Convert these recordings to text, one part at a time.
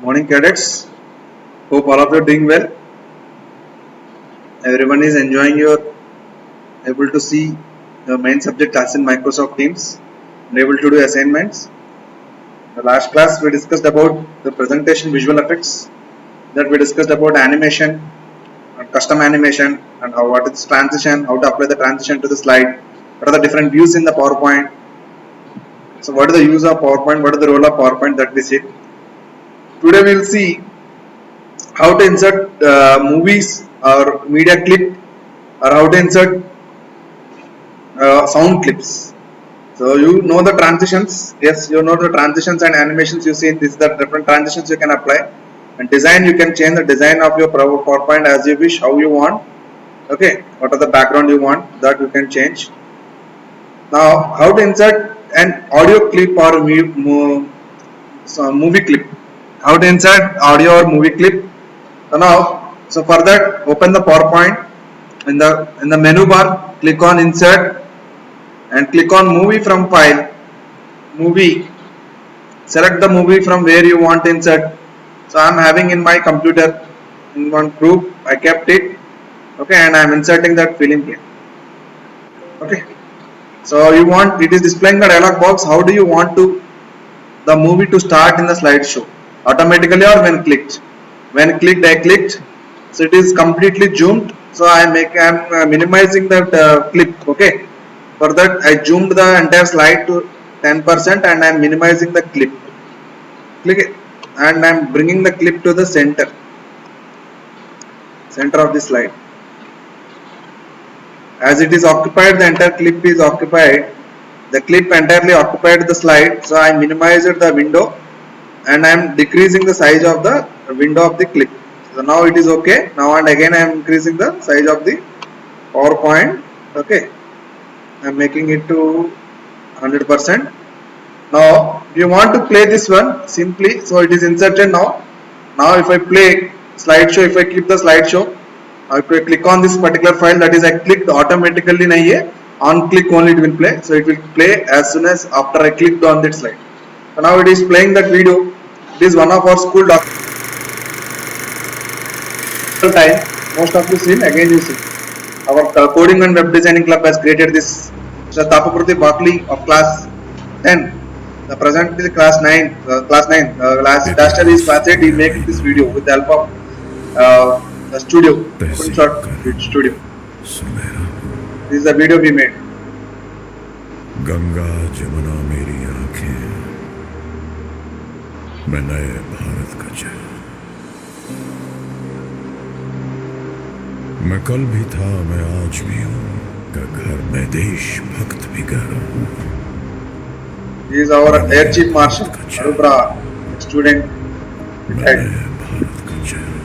Morning cadets, hope all of you are doing well. Everyone is enjoying your able to see the main subject as in Microsoft Teams and able to do assignments. The last class we discussed about the presentation visual effects, that we discussed about animation and custom animation and how what is transition, how to apply the transition to the slide, what are the different views in the PowerPoint. So what is the use of PowerPoint, what is the role of PowerPoint that we see. Today we will see how to insert movies or media clip or how to insert sound clips. So you know the transitions. Yes, you know the transitions and animations you see in this. The different transitions you can apply. And design, you can change the design of your PowerPoint as you wish, how you want. Okay, what are the background you want, that you can change. Now, how to insert an audio clip or movie clip. How to insert audio or movie clip. So for that, open the PowerPoint. In the menu bar, click on insert and click on movie from file. Movie. Select the movie from where you want to insert. So I am having in my computer in one group. I kept it. Okay, and I am inserting that film here. Okay. So you want, it is displaying the dialog box. How do you want to the movie to start in the slideshow? Automatically or when clicked? When clicked, I clicked. So it is completely zoomed. So I am minimizing that clip. Okay. For that, I zoomed the entire slide to 10% and I am minimizing the clip. Click it, and I am bringing the clip to the center of the slide. As it is occupied, the entire clip is occupied. The clip entirely occupied the slide, so I minimized the window and I am decreasing the size of the window of the clip. So now it is okay. Now and again I am increasing the size of the PowerPoint. Okay, I am making it to 100%. Now if you want to play this one, simply, so it is inserted now. Now if I play slideshow, if I keep the slideshow, if I click on this particular file, that is I clicked automatically nahi hai, on click only it will play. So it will play as soon as after I clicked on that slide. So now it is playing that video. It is one of our school time. Most of you seen, again you see. Our coding and web designing club has created this. Mr. Tapapurti Bakli of class 10. The present is class 9. Last year is class 8. He make this video with the help of the studio. OpenShot studio. This is the video we made. Ganga Jamuna मेरी आंखें, मैं नए भारत का चेहरा। मैं कल भी था, मैं आज भी हूँ, का घर में देशभक्त भी घर हूँ। He is our Air Chief Marshal, Arubra, student. मैं नए भारत का चेहरा।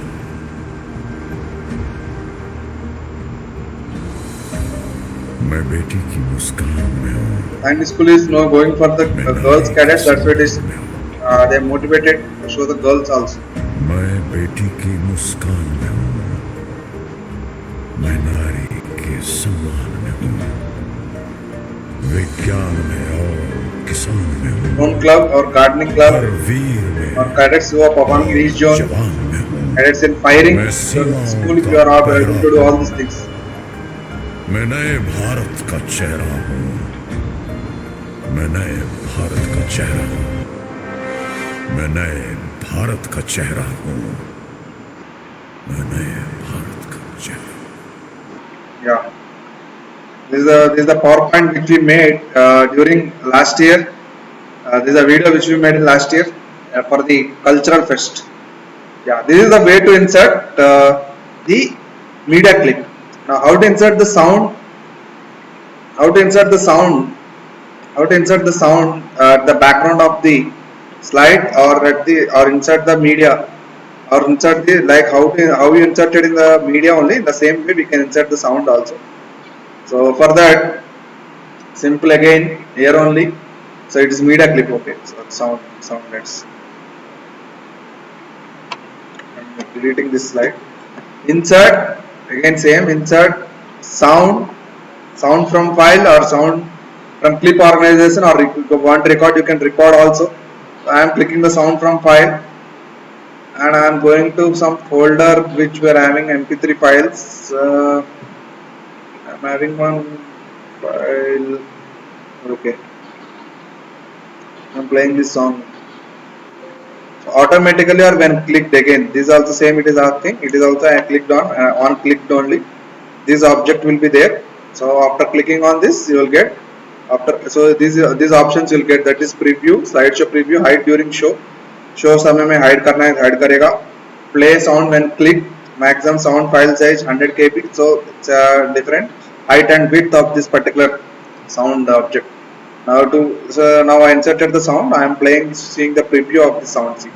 मैं बेटी की मुस्कान में हूँ। And school is now going for the girls cadets. That's why it is. They are motivated to show the girls also. मैं बेटी की मुस्कान में हूँ, मैं नारी के सम्मान में हूँ, विज्ञान में और किसान में हूँ, Home club or gardening club हर वीर में or cadets who are performing each zone, जवान में हूँ, cadets in firing. So school if you are not able to do all these things. मैं नए भारत का चेहरा हूँ, मैं नए भारत का चेहरा हूँ, मैं नए भारत का चेहरा हूँ, मैं नए भारत का चेहरा। Yeah, this is the PowerPoint which we made during last year. This is a video which we made last year for the cultural fest. Yeah, this is the way to insert the media clip. Now, how to insert the sound? How to insert the sound? How to insert the sound at the background of the slide or at the or insert the media or insert the like how you inserted in the media only. In the same way we can insert the sound also. So for that, simple again here only. So it is media clip. Okay, so sound let's. I'm deleting this slide. Insert again same insert sound from file or sound from clip organization, or if you want to record you can record also. So I am clicking the sound from file. and I am going to some folder which we are having mp3 files. I'm having one file. Okay, I'm playing this song. So automatically or when clicked again, this is also same. It is asking. It is also I clicked on clicked only. This object will be there. So after clicking on this, you will get after. So these options you will get, that is preview, slideshow preview, hide during show. Show समय में hide करना है hide करेगा play sound when click maximum sound file size 100 kb so it's different height and width of this particular sound object now to so now I inserted the sound I am playing seeing the preview of the sound see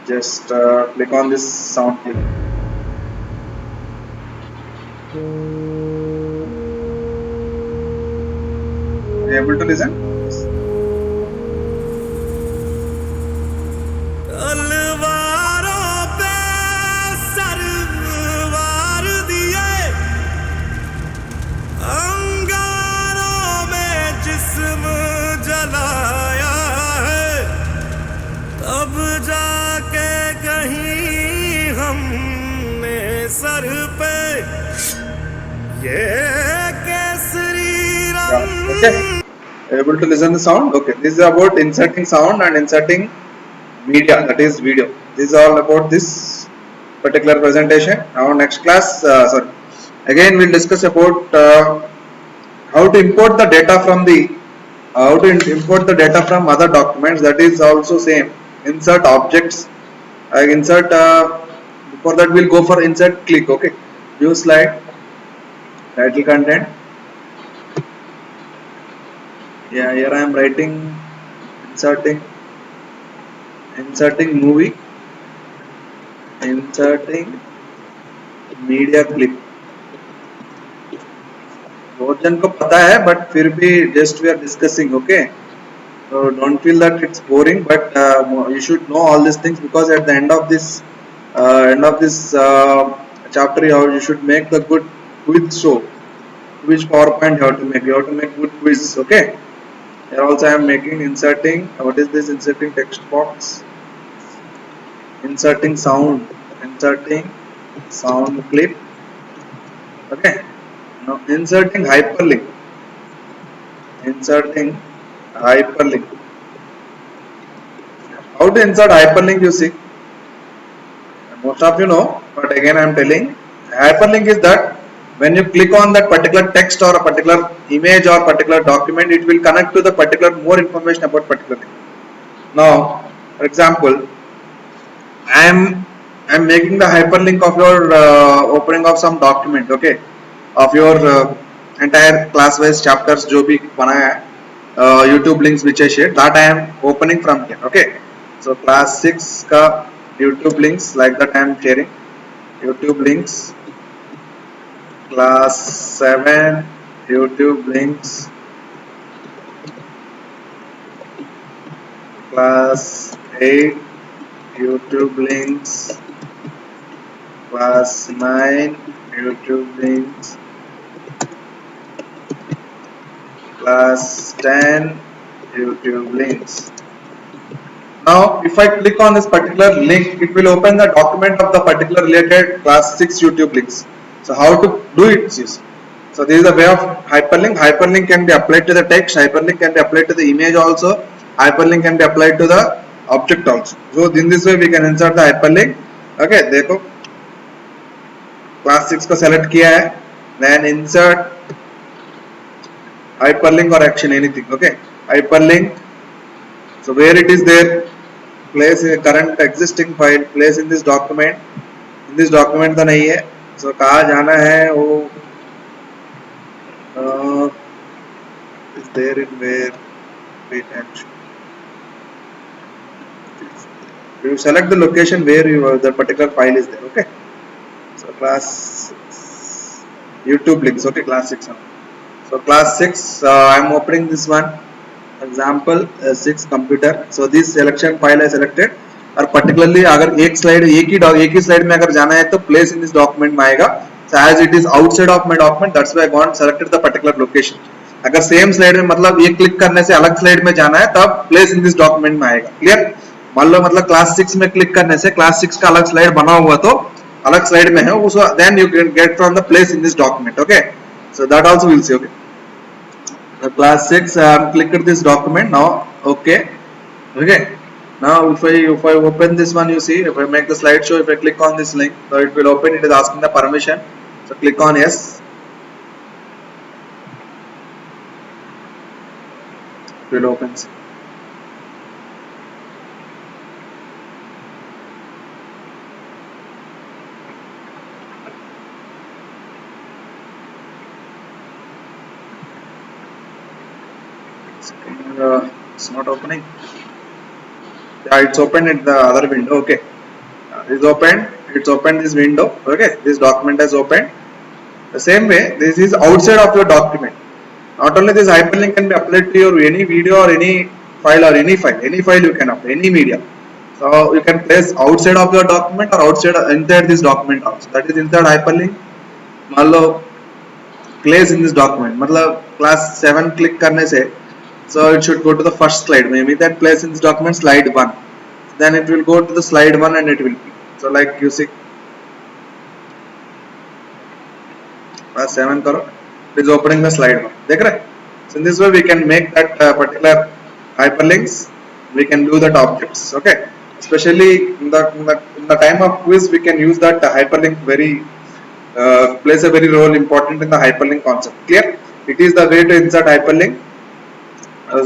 just click on this sound clip are you able to listen अब जाके कहीं हमने sir पे ये केसरी रंग okay able to listen the sound okay this is about inserting sound and inserting media that is video this is all about this particular presentation now next class sorry again we'll discuss about how to import the data from the how to import the data from other documents that is also same insert objects insert before that we'll go for insert click okay view slide title content yeah here I am writing inserting movie inserting media clip बहुत जन को पता है but फिर भी just we are discussing okay so don't feel that it's boring but you should know all these things because at the end of this chapter you should make the good quiz show which PowerPoint you have to make good quiz okay here also I am making inserting what is this inserting text box inserting sound clip okay now inserting hyperlink how to insert hyperlink you see most of you know but again I am telling hyperlink is that when you click on that particular text or a particular image or particular document it will connect to the particular more information about particular thing now for example I'm making the hyperlink of your opening of some document okay of your entire class wise chapters जो भी बनाया है YouTube links which I shared that I am opening from here okay so class 6 का YouTube links like that I am sharing YouTube links class 7 YouTube links class 8 YouTube links class 9 YouTube links class 10 YouTube links now if I click on this particular link it will open the document of the particular related class 6 YouTube links so how to do it so this is the way of hyperlink can be applied to the text hyperlink can be applied to the image also hyperlink can be applied to the object also so in this way we can insert the hyperlink okay देखो class 6 को select किया है then insert hyperlink or action anything okay hyperlink so where it is there place a current existing file place in this document तो नहीं है so कहाँ जाना है वो is there in where wait action you select the location where the particular file is there okay so class YouTube links okay class 6 so class 6 I am opening this one example 6 computer so this selection file I selected और particularly अगर एक ही slide में अगर जाना है तो place in this document में आएगा so as it is outside of my document that's why I gone selected the particular location अगर same slide में मतलब ये click करने से अलग slide में जाना है तब place in this document में आएगा clear मान लो मतलब क्लास 6 में क्लिक करने से क्लास 6 का अलग स्लाइड बना हुआ तो अलग स्लाइड में है उस then you can get from the place in this document okay so that also will see okay class 6 I am clicked this document now okay okay now if I open this one you see if I make the slideshow if I click on this link so it will open it is asking the permission so click on yes it will open it's not opening yeah it's open in the other window okay it's opened this window okay this document has opened the same way this is outside of your document not only this hyperlink can be applied to your any video or any file you can upload any media so you can place outside of your document or outside inside this document also that is inside hyperlink मान लो place in this document मतलब class 7 click करने से so it should go to the first slide maybe that place in this document slide 1 then it will go to the slide 1 and it will be so like you see class 7 करो it is opening the slide 1 देख रहे so in this way we can make that particular hyperlinks we can do that objects okay especially in the time of quiz we can use that hyperlink very plays a very role important in the hyperlink concept clear it is the way to insert hyperlink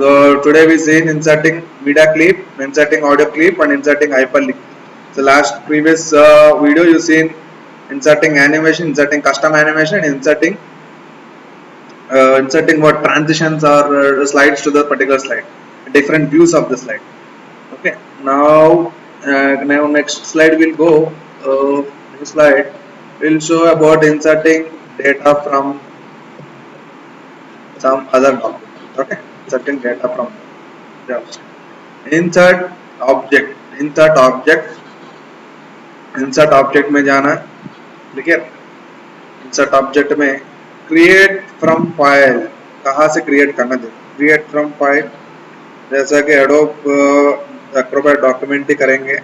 so today we seen inserting media clip inserting audio clip and inserting hyperlink so last previous video you seen inserting animation inserting custom animation and inserting what transitions or slides to the particular slide different views of the slide okay now next slide will go new slide will show about inserting data from some other document okay inserting data from insert object में जाना ठीक है insert object में create from file कहाँ से create करना है create from file जैसा कि Adobe Acrobat document ही करेंगे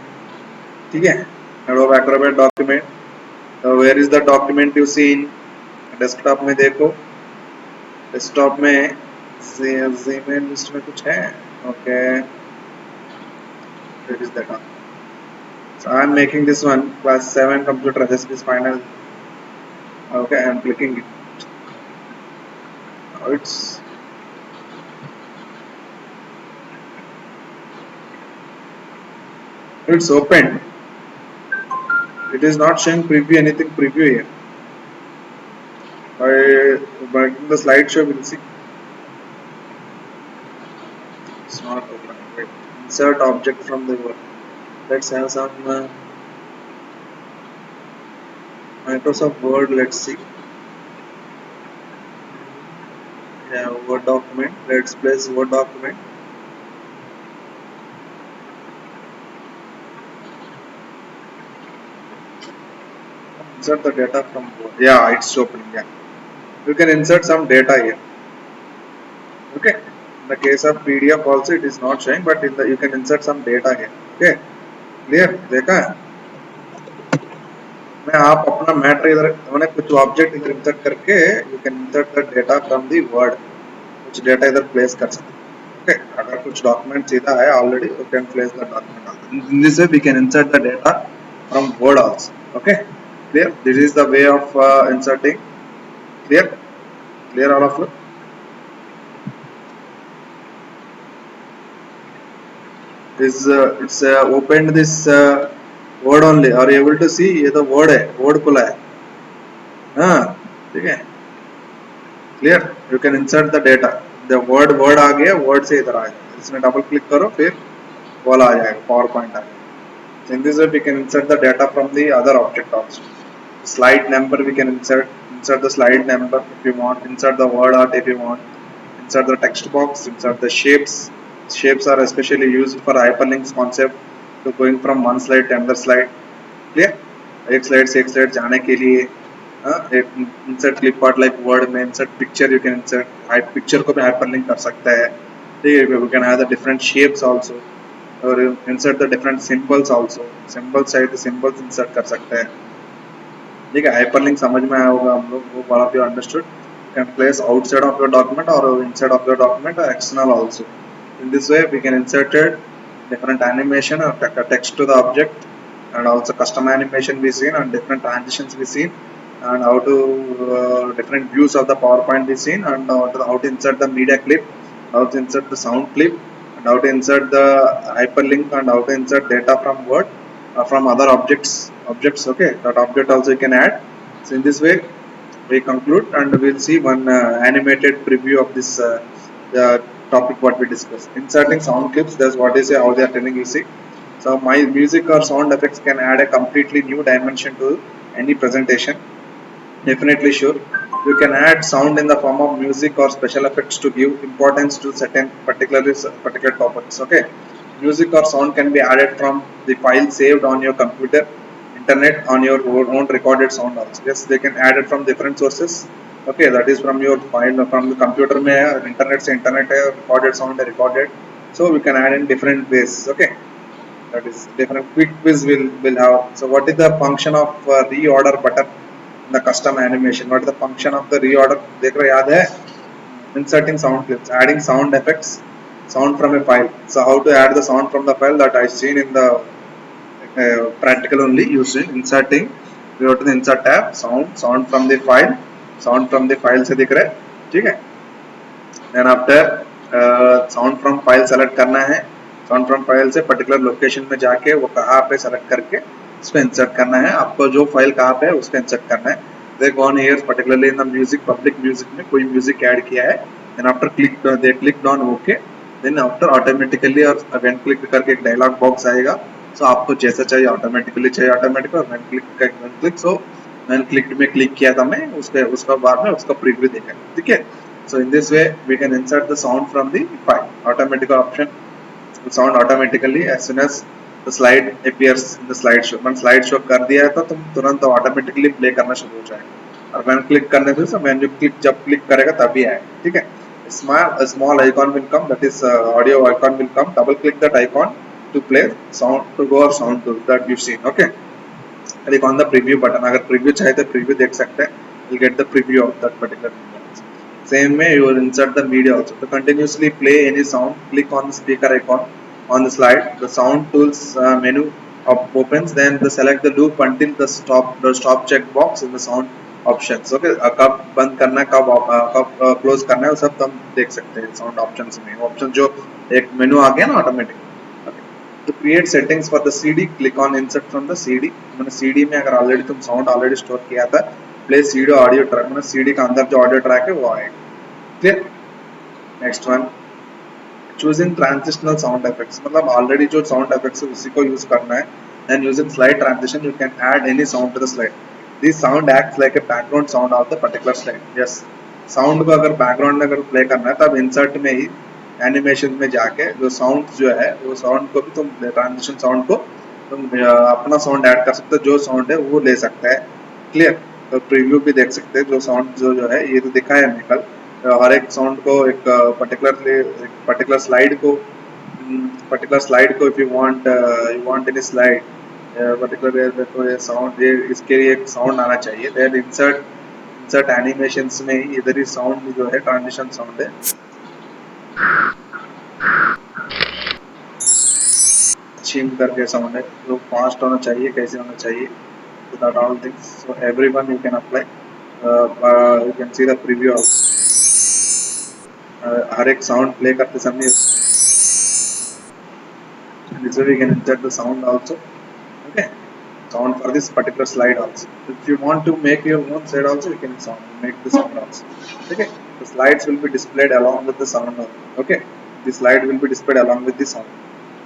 ठीक है Adobe Acrobat document so where is the document you see in desktop में देखो desktop में Gmail list में कुछ है okay where is that one so I am making this one class 7 computer this is final okay I am clicking it now it's open it is not showing preview anything preview here but in the slideshow we'll see it's not open wait. Insert object from the word let's have some Microsoft Word let's see yeah Word document let's place Word document insert the data from Word yeah it's opening yeah you can insert some data here okay in the case of PDF also it is not showing but in the you can insert some data here okay clear देखा है मैं आप अपना matter इधर मैंने कुछ object इधर insert करके you can insert the data from the word कुछ डेटा इधर प्लेस कर सकते ओके अगर कुछ डॉक्यूमेंट सीधा है already you can place the document in this way we can insert the data from word also okay clear this is the way of inserting clear all of you this it's opened this word only are you able to see ये तो word है word खुला है हाँ ठीक है clear you can insert the data the word आ गया word से इधर आएगा इसमें डबल क्लिक करो फिर वाला आ जाएगा PowerPoint आ जाएगा in this way we can insert the data from the other object also slide number we can insert the slide number if you want insert the word art if you want insert the text box insert the shapes are especially used for hyperlinks concept to going from one slide to another slide clear एक slide से एक slide जाने के लिए insert clip art like word में insert picture you can insert picture को भी hyperlink कर सकता है ठीक है we can have the different shapes also और insert the different symbols also, symbols चाहिए तो symbols insert कर सकते हैं, ठीक है। hyperlink समझ में आया होगा हम लोग, वो all of you understood. You can place outside of your document or inside of your document or external also. In this way we can insert it different animation or text to the object, and also custom animation we seen and different transitions we seen, and how to different views of the PowerPoint we seen, and how to insert the media clip, how to insert the sound clip, and how to insert the hyperlink, and how to insert data from Word, from other objects. Okay, that object also you can add. So in this way we conclude, and we'll see one animated preview of this uh, topic what we discussed. Inserting sound clips, that's what is how they are telling you. See, so my music or sound effects can add a completely new dimension to any presentation. Definitely sure. You can add sound in the form of music or special effects to give importance to certain particular topics. Okay, music or sound can be added from the file saved on your computer, internet, on your own recorded sound also. Yes, they can add it from different sources. Okay, that is from your file from the computer में है, internet से internet है, recorded sound है recorded. So we can add in different ways. Okay, that is different. Quick quiz will have. So what is the function of reorder button in the custom animation? What is the function of the reorder? देख रहे याद है? Inserting sound clips, adding sound effects, sound from a file. So how to add the sound from the file, that I seen in the practical only. Using inserting, we go to the insert tab, sound from the file, sound from the file से दिख रहा है, ठीक है। Then after sound from file select करना है, sound from file से particular location में जाके वो कहाँ पे select करके उसको insert करना है, आपको जो file कहाँ पे है उसको insert करना है। They gone here particularly in the music, public music में कोई music add किया है, then after they clicked on OK, then after automatically और when click करके एक dialog box आएगा, so आपको जैसा चाहिए automatically चाहिए automatic, और when click so when clicked में click किया था मैं उसका बाद में उसका preview देखा, ठीक है। So in this way we can insert the sound from the file. Automatic option, sound automatically as soon as the slide appears in the slideshow. मैंने slideshow कर दिया है तो तुम तुरंत automatically play करना शुरू हो जाएगा, और when click करने से when you click जब click करेगा तभी आएगा, ठीक है। A small icon will come, that is audio icon will come. Double click that icon to play sound, to go or sound to that you've seen. Okay, click on the preview button. अगर preview चाहिए तो preview देख सकते हैं, you'll get the preview of that particular video. Same way you will insert the media also. To continuously play any sound, click on the speaker icon on the slide. The sound tools menu opens. Then select the loop until the stop checkbox in the sound options. Okay, कब बंद करना है, कब close करना है, वो सब तुम देख सकते हैं sound options में. Option जो एक मेनू आ गया ना automatic. Okay. To create settings for the CD, click on insert from the CD. मैंने CD में अगर already तुम sound already store किया था, play CD audio track, मैंने CD का अंदर जो audio track है वो आएगा. Clear? Next one, choosing transitional sound effects, मतलब already जो sound effects है उसी को use करना है. And using slide transition, you can add any sound to the slide. This sound acts like a background sound of the particular slide. Yes, sound को अगर background में अगर play करना है तब insert में ही animation में जाके जो sound जो है वो sound को भी तुम transition sound को तुम अपना sound add कर सकते हो, जो sound है वो ले सकते हैं. Clear? तो preview भी देख सकते हैं, जो sound जो है ये तो दिखा है हमने कल. हर एक साउंड को एक पर्टिकुलर स्लाइड को if you want any slide particular देखो ये साउंड, ये इसके लिए एक साउंड आना चाहिए. देन इंसर्ट एनिमेशंस में ही इधर ही साउंड जो है ट्रांजिशन साउंड है, छिम करके साउंड है, जो फास्ट होना चाहिए, कैसे होना चाहिए, so that all things, so everyone you can apply. You can see the preview of हर एक साउंड प्ले करते समय this way we can insert the sound also. Okay, sound for this particular slide also. If you want to make your own slide also, you can make the sound also. Okay, the slides will be displayed along with the sound also. Okay, the slide will be displayed along with the sound.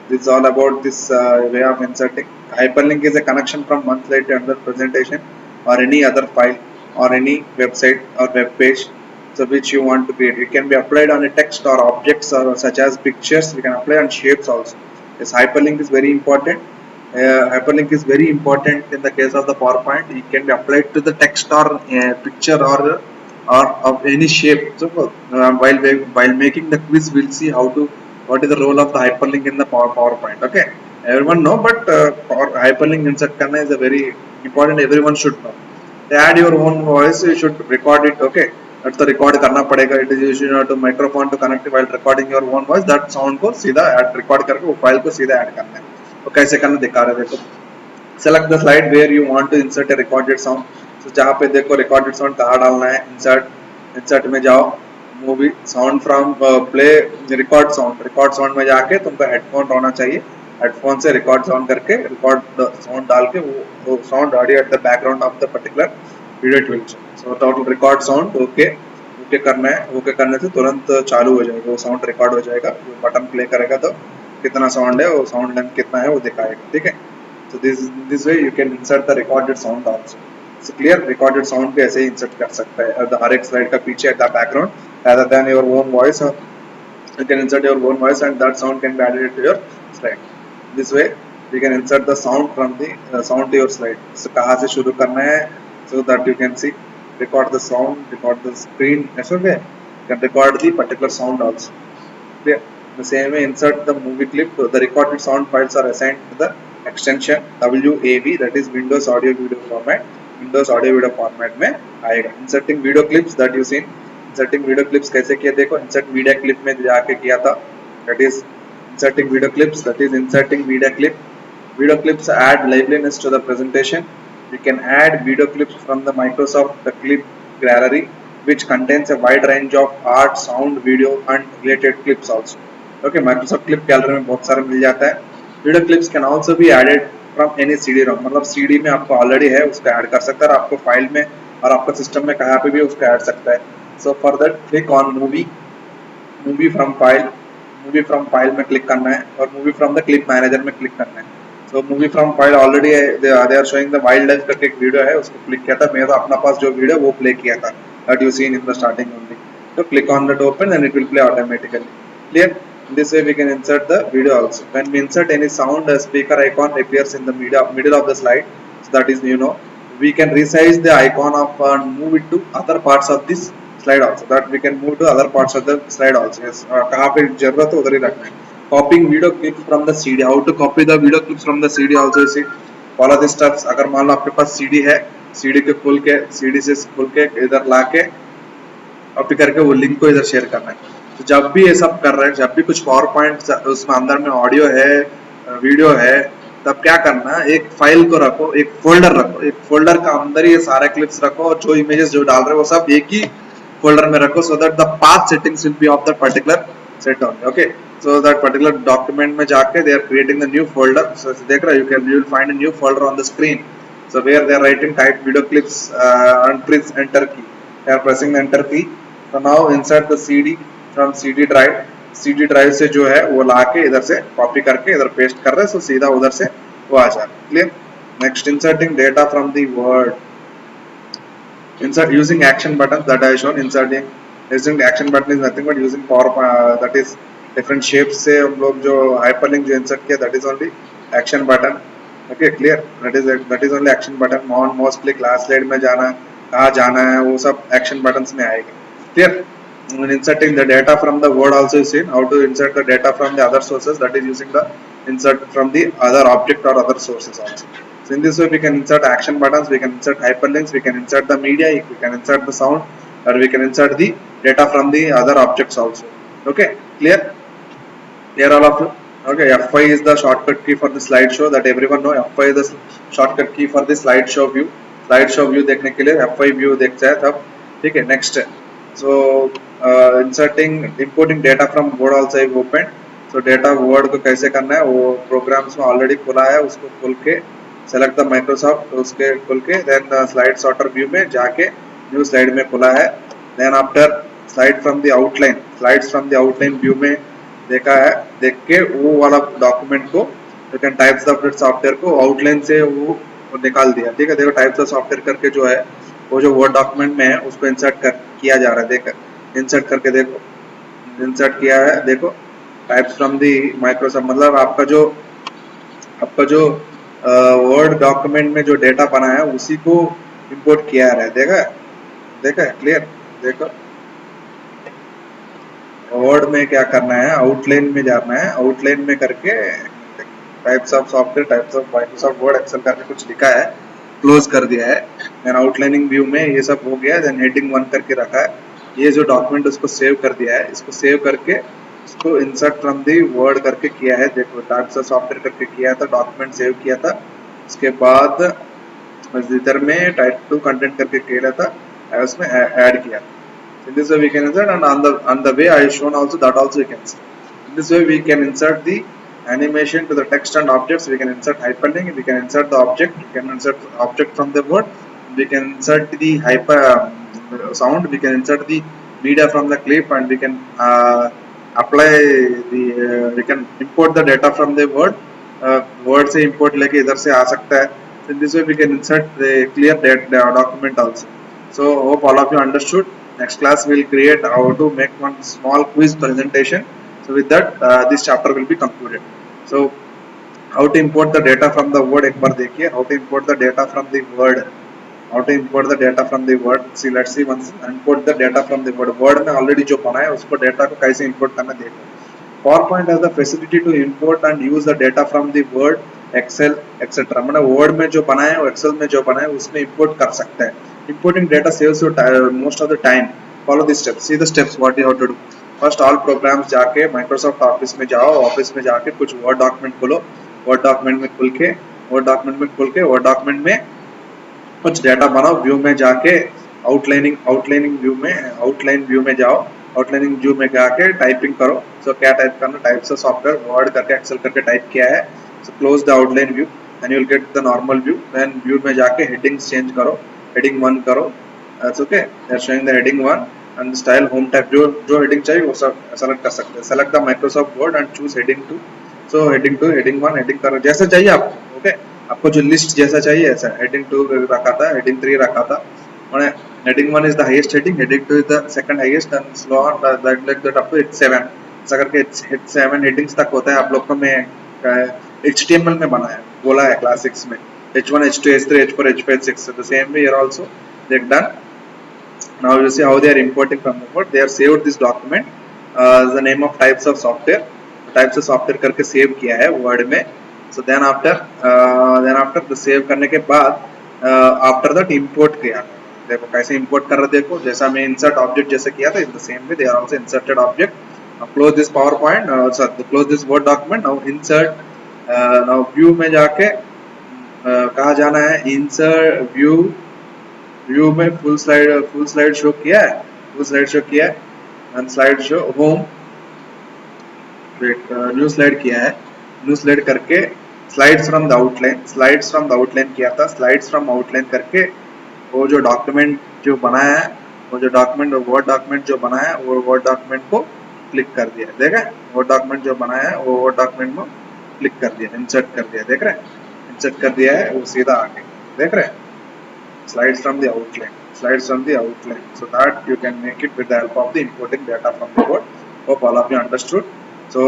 This is all about this way of inserting. Hyperlink is a connection from one slide to another presentation or any other file or any website or web page, so which you want to create. It can be applied on a text or objects or such as pictures. We can apply on shapes also. Yes, hyperlink is very important. Hyperlink is very important in the case of the PowerPoint. It can be applied to the text or picture or of any shape. So while making the quiz, we'll see how to what is the role of the hyperlink in the PowerPoint. Okay, everyone know, but hyperlink insert karna is a very important, everyone should know. They add your own voice, you should record it. Okay, that's the record karna padega. It is using to microphone to connect while recording your own voice. That sound को सीधा add record करके वो file को सीधा add करना है. तो कैसे करना दिखा रहे देखो. Select the slide where you want to insert a recorded sound. So जहाँ पे देखो recorded sound कहाँ डालना है, insert में जाओ, movie sound from play record sound में जाके तुमको हेडफोन होना चाहिए, हेडफोन से रिकॉर्ड साउंड करके रिकॉर्ड साउंड डाल के वो sound audio at the background of the particular video it will show. So total record sound okay करना है. ओके करने से तुरंत चालू हो जाएगा, वो साउंड रिकॉर्ड हो जाएगा. बटन प्ले करेगा तो कितना साउंड है, वो साउंड लेंथ कितना है वो दिखाएगा. ठीक है, so this way you can insert the recorded sound also. So clear, recorded sound भी ऐसे ही insert कर सकता है हर एक slide का पीछे at the background rather than your own voice. You can insert your own voice and that sound can be added to your slide. This way you can insert the sound from the sound to your slide. So कहाँ से शुरू करना है, so that you can see, record the sound, record the screen. ऐसा क्या? You can record the particular sound also. Clear. The same way insert the movie clip. The recorded sound files are assigned to the extension WAV, that is Windows Audio Video Format. Windows Audio Video Format में आएगा. Inserting video clips that you seen. Inserting video clips कैसे किया देखो. Insert media clip में जाके किया था. That is inserting video clips. That is inserting media clip. Video clips add liveliness to the presentation. You can add video clips from the Microsoft Clip Gallery, which contains a wide range of art, sound, video and related clips also. Okay, Microsoft Clip Gallery में बहुत सारे मिल जाता है. Video clips can also be added from any CD ROM, मतलब CD में आपको already है उसको ऐड कर सकता है, और आपको फाइल में और आपका सिस्टम में कहाँ पे भी उसको ऐड सकता है. So for that click on movie from file में क्लिक करना है, और movie from the clip manager में क्लिक करना है. So movie from file already they are showing the wild life करके एक वीडियो है, उसको क्लिक किया था. मैं तो अपना पास जो वीडियो वो प्ले किया था, that you seen in the starting only. तो click on that open and it will play automatically. Clear. This way we can insert the video also. When we insert any sound, a speaker icon appears in the middle of the slide. So that is, we can resize the icon of and move it to other parts of this slide also. That we can move to other parts of the slide also. Yes, कहाँ पे जरूरत है उधर ही रखना है. Copying video clips from the CD. How to copy the video clips from the CD also? You see, follow the steps. अगर मान लो आपके पास CD है, CD से खोल के इधर ला के कॉपी करके वो लिंक को इधर शेयर करना है. तो जब भी ये सब कर रहे हैं, जब भी कुछ पावर पॉइंट उसमें अंदर में ऑडियो है, वीडियो है, तब क्या करना, एक फाइल को रखो, एक फोल्डर रखो, एक फोल्डर का अंदर ये सारे क्लिप्स रखो, और जो इमेजेस जो डाल रहे हो वो सब एक ही फोल्डर में रखो, so that the path settings will be of that particular set only. Okay, so that particular document में जाके they are creating the new folder. सो देख रहे हो, you will find a new folder on the screen. So where they are writing type video clips and press enter key. They are pressing the enter key. So now insert the CD from CD drive से जो है वो लाके इधर से copy करके इधर paste कर रहे हैं, सो सीधा उधर से वो आ जाए. Clear. Next, inserting data from the word. Insert using action buttons that I shown. Using action button is nothing but using power, that is different shapes से हम लोग जो hyperlink जो insert किया, that is only action button. Okay, clear. That is only action button. mouse click, last slide में जाना, कहाँ जाना है, वो सब action buttons में आएगा. Clear. When inserting the data from the word also is seen how to insert the data from the other sources, that is using the insert from the other object or other sources also. So in this way we can insert action buttons, we can insert hyperlinks, we can insert the media, we can insert the sound, or we can insert the data from the other objects also. Okay, clear. Clear all of you. Okay, F5 is the shortcut key for the slideshow, that everyone know. F5 is the shortcut key for the slideshow view. Slideshow view देखने के लिए F5 view देखते हैं तब. ठीक है. Next, so importing data from word also I opened. So data word को कैसे करना है, वो programs में already खुला है, उसको खोल के select the Microsoft, उसके खोल के then slide sorter view में जाके new slide में खुला है. Then after slides from the outline view में देखा है, देख के वो वाला document को you can types the software को outline से वो निकाल दिया. ठीक है. देखो types the software करके जो है वो जो word document में है उसको insert किया जा रहा है. देखो इंसर्ट करके देखो, इंसर्ट किया है. देखो टाइप्स फ्रॉम दी माइक्रोसॉफ्ट, मतलब आपका जो वर्ड डॉक्यूमेंट में जो डेटा बना है उसी को इंपोर्ट किया है. देखा है. क्लियर. देखो वर्ड में क्या करना है, आउटलाइन में जाना है, आउटलाइन में करके types of software, types of Microsoft Word Excel करके कुछ लिखा है, क्लोज कर दिया है। देन आउटलाइनिंग व्यू में ये सब हो गया। देन हेडिंग 1 करके रखा है। ये जो डॉक्यूमेंट उसको सेव कर दिया है, इसको सेव करके इसको इंसर्ट फ्रॉम दी वर्ड करके किया है। देखो टाइप्स ऑफ सॉफ्टवेयर करके किया था, डॉक्यूमेंट सेव किया था। उसके बाद इधर में टाइप टू कंटेंट करके किया था, उसमें ऐड किया। In this way we can insert, and on the way I shown also, that also you can see. In this way we can insert the animation to the text and objects. We can insert hyperlink. We can insert the object. We can insert the object from the word. We can insert the hyper sound. We can insert the media from the clip, and we can apply the. We can import the data from the word. Word से import लेके इधर से आ सकता है. So in this way we can insert the clear document also. So hope all of you understood. Next class we will create how to make one small quiz presentation. So with that this chapter will be concluded. So how to import the data from the word, एक बार देखिए how to import the data from the word. How to import the data from the word. See, let's see once import the data from the word. Word में already जो बना है उसको data को कैसे import करना देखो. PowerPoint has the facility to import and use the data from the Word, Excel, etc. मतलब Word में जो बना है और Excel में जो बना है उसमें import कर सकते हैं. Importing data saves you most of the time. Follow the steps. See the steps what you have to do. First all programs जाके Microsoft Office में जाओ, ऑफिस में जाके कुछ Word document खोलो, Word document में खुल के Word document में कुछ डाटा बनाओ। व्यू में जाके आउटलाइनिंग व्यू में जाओ, आउटलाइनिंग व्यू में जाके टाइपिंग करो। सो क्या टाइप करना, टाइप्स ऑफ सॉफ्टवेयर वर्ड करके एक्सेल करके टाइप किया है। So close the outline view and you will get the normal view. Then view में जाके हेडिंग्स चेंज करो, हेडिंग 1 करो। That's okay, they are showing the heading 1 and style home type जो heading चाहिए वो सब सेलेक्ट कर सकते हैं। Select the Microsoft Word and choose heading 2। So heading 2, heading 1, heading करो जैसा चाहिए आपको। ओके, आपको जो लिस्ट जैसा चाहिए ऐसा। हेडिंग 2 रखा था, हेडिंग 3 रखा था। और heading 1 is the highest heading, heading 2 is the second highest and so on like that up to H7। ऐसा करके H7 हेडिंग्स तक होता है। आप लोग को मैं HTML में बनाया बोला है क्लास 6 में। H1, H2, H3, H4, H5, H6 the same way here also they done. Now you see how they are importing from the word. They are saved this document, the name of types of software करके save किया है word में। So then after the save करने के बाद after that import किया। देखो कैसे import कर रहे देखो, जैसा मैं insert object जैसे किया था, in the same way they are also inserted object. Now close this PowerPoint, close this Word document. Now insert, now view में जाके कहाँ जाना है, insert व्यू में फुल स्लाइड शो किया है, and slide show home, new slide किया है। न्यू स्लाइड करके स्लाइड्स फ्रॉम द आउटलाइन किया था। स्लाइड्स फ्रॉम आउटलाइन करके वो जो डॉक्यूमेंट जो बनाया है, वो जो डॉक्यूमेंट वर्ड डॉक्यूमेंट जो बनाया है वो वर्ड डॉक्यूमेंट को क्लिक कर दिया। देखा, वर्ड डॉक्यूमेंट जो बनाया है वो वर्ड डॉक्यूमेंट को क्लिक कर दिया, इंसर्ट कर दिया। देख रहे हैं, इंसर्ट कर दिया है, वो सीधा आ गया। देख रहे हैं, slides from the outline, so that you can make it with the help of the importing data from the word. Hope all of you understood. So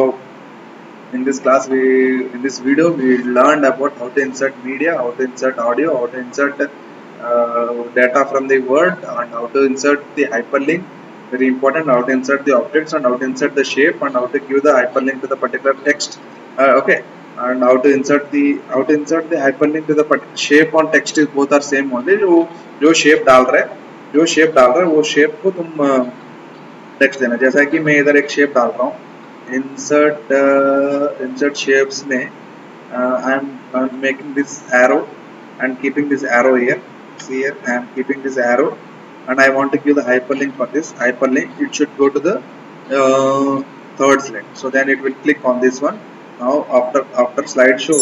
in this class, in this video we learned about how to insert media, how to insert audio, how to insert data from the word, and how to insert the hyperlink, very important, how to insert the objects, and how to insert the shape, and how to give the hyperlink to the particular text. Okay, and how to insert the hyperlink to the shape on text is both are same only. जो shape डाल रहे वो shape को तुम text देना। जैसा कि मैं इधर एक shape डाल रहा हूँ, insert shapes में I'm making this arrow and keeping this arrow here. See here, I am keeping this arrow and I want to give the hyperlink for this hyperlink. It should go to the third slide, so then it will click on this one. Now after slideshow,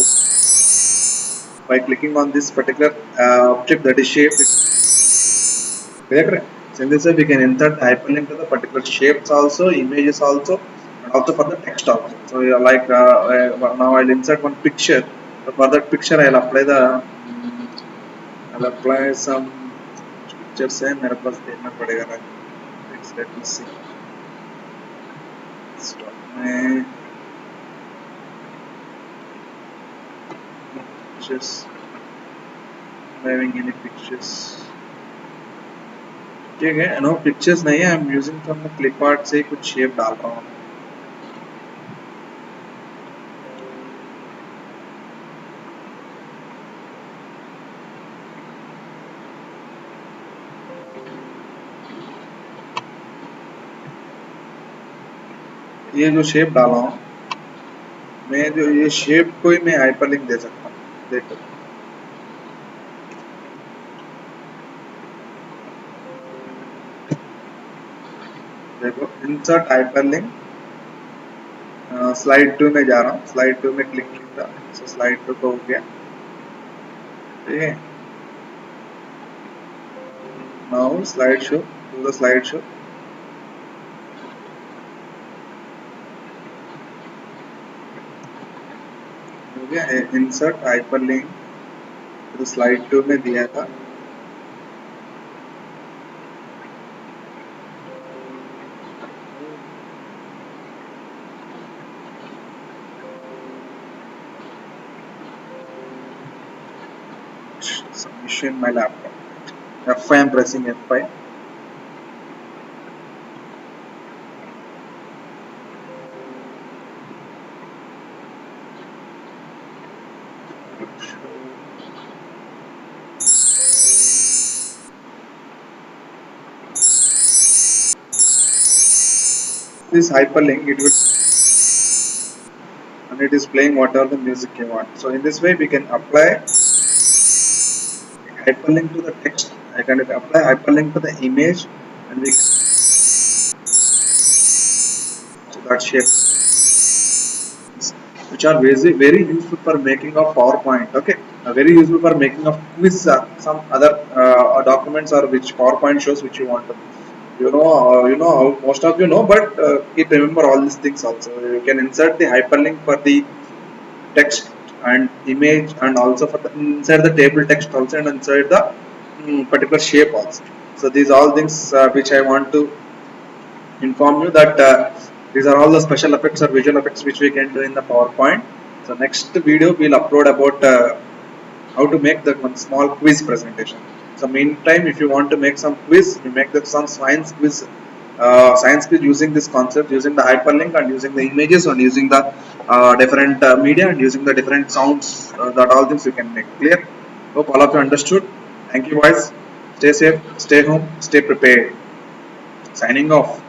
by clicking on this particular object that is shape, so in this way we can insert hyperlink to the particular shapes also, images also, and also for the text also. So like now I'll insert one picture. So for that picture I'll apply some pictures है मेरे पास, देखना पड़ेगा ना। Let me see. Stop में pictures, I'm having any pictures, ठीक है, no pictures नहीं है, I am using from the clip art से कुछ शेप डाल रहा हूँ. ये जो शेप डाला हूँ मैं, जो ये शेप को ही मैं हाइपरलिंक दे सकता हूँ. देखो देखो इंसर्ट हाइपरलिंक, स्लाइड 2 में जा रहा हूँ. स्लाइड 2 में क्लिक किया, सो स्लाइड 2 को हो गया. ठीक है, now slide show, to the slide show. हो गया. इंसर्ट हाइपरलिंक तो स्लाइड 2 में दिया था. some issue in my laptop. F5, I'm pressing F5. This hyperlink, it will, and it is playing whatever the music you want. So in this way we can apply hyperlink to the text. I can apply hyperlink to the image, and we so that shape, which are very useful for making of PowerPoint. Okay, very useful for making of quiz, some other documents or which PowerPoint shows which you want to. Most of you know, but keep remember all these things also. You can insert the hyperlink for the text and image, and also for the inside the table text also, and inside the particular shape also. So these all things which I want to inform you that these are all the special effects or visual effects which we can do in the PowerPoint. So next video we'll upload about how to make the one small quiz presentation. So meantime, if you want to make some quiz, you make some science quiz using this concept, using the hyperlink and using the images and using the different media and using the different sounds. That all things you can make clear. Hope all of you understood. Thank you guys. Stay safe, stay home, stay prepared. Signing off.